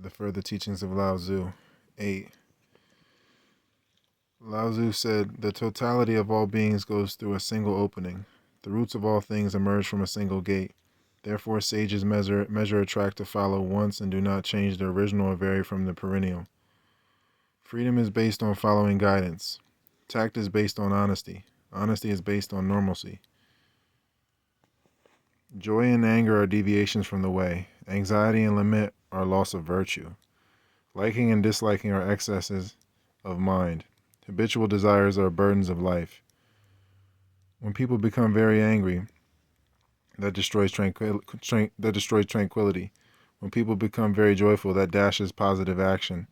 The Further Teachings of Lao Tzu. 8. Lao Tzu said, "The totality of all beings goes through a single opening. The roots of all things emerge from a single gate. Therefore sages measure a track to follow once and do not change the original or vary from the perennial. Freedom is based on following guidance. Tact is based on honesty. Honesty is based on normalcy. Joy and anger are deviations from the way. Anxiety and lament are loss of virtue. Liking and disliking are excesses of mind. Habitual desires are burdens of life. When people become very angry, that destroys tranquility. When people become very joyful, that dashes positive action.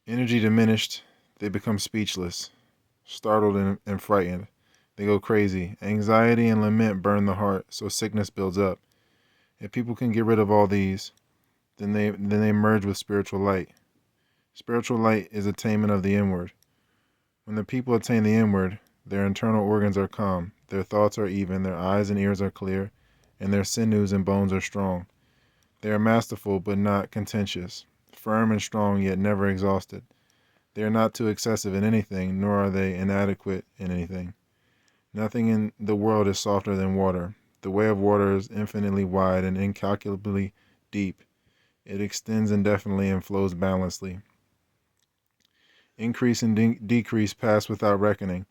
Energy diminished, they become speechless, startled and frightened. They go crazy. Anxiety and lament burn the heart, so sickness builds up. If people can get rid of all these, then they merge with spiritual light. Spiritual light is attainment of the inward. When the people attain the inward, their internal organs are calm, their thoughts are even, their eyes and ears are clear, and their sinews and bones are strong. They are masterful but not contentious, firm and strong yet never exhausted. They are not too excessive in anything, nor are they inadequate in anything. Nothing in the world is softer than water. The way of water is infinitely wide and incalculably deep. It extends indefinitely and flows boundlessly. Increase and decrease pass without reckoning.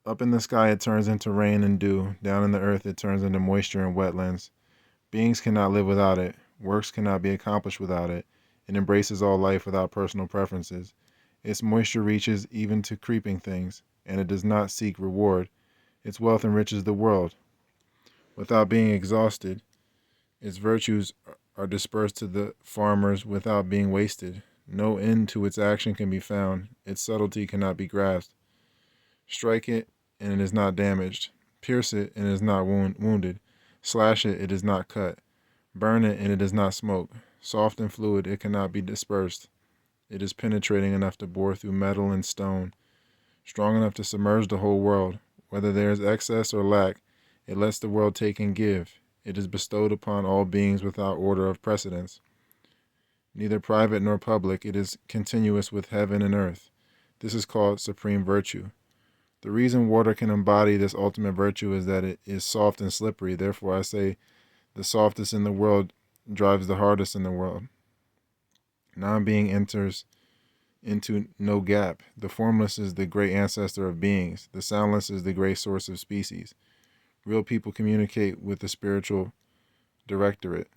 Up in the sky it turns into rain and dew. Down in the earth it turns into moisture and wetlands. Beings cannot live without it. Works cannot be accomplished without it. It embraces all life without personal preferences. Its moisture reaches even to creeping things, and it does not seek reward. Its wealth enriches the world. Without being exhausted, its virtues are dispersed to the farmers without being wasted. No end to its action can be found. Its subtlety cannot be grasped. Strike it, and it is not damaged. Pierce it, and it is not wounded. Slash it, it is not cut. Burn it, and it does not smoke. Soft and fluid, it cannot be dispersed. It is penetrating enough to bore through metal and stone, strong enough to submerge the whole world. Whether there is excess or lack, it lets the world take and give. It is bestowed upon all beings without order of precedence. Neither private nor public, it is continuous with heaven and earth. This is called supreme virtue. The reason water can embody this ultimate virtue is that it is soft and slippery. Therefore, I say the softest in the world drives the hardest in the world. Non-being enters into no gap. The formless is the great ancestor of beings. The soundless is the great source of species. Real people communicate with the spiritual directorate.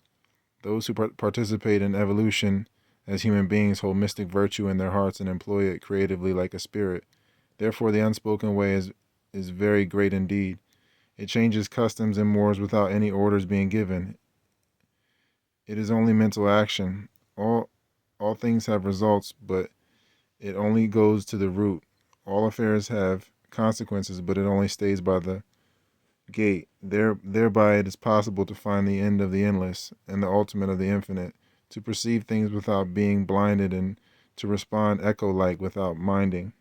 Those who participate in evolution as human beings hold mystic virtue in their hearts and employ it creatively like a spirit. Therefore, the unspoken way is very great indeed. It changes customs and mores without any orders being given. It is only mental action. All things have results, but it only goes to the root. All affairs have consequences, but it only stays by the gate. Thereby it is possible to find the end of the endless and the ultimate of the infinite, to perceive things without being blinded and to respond echo-like without minding.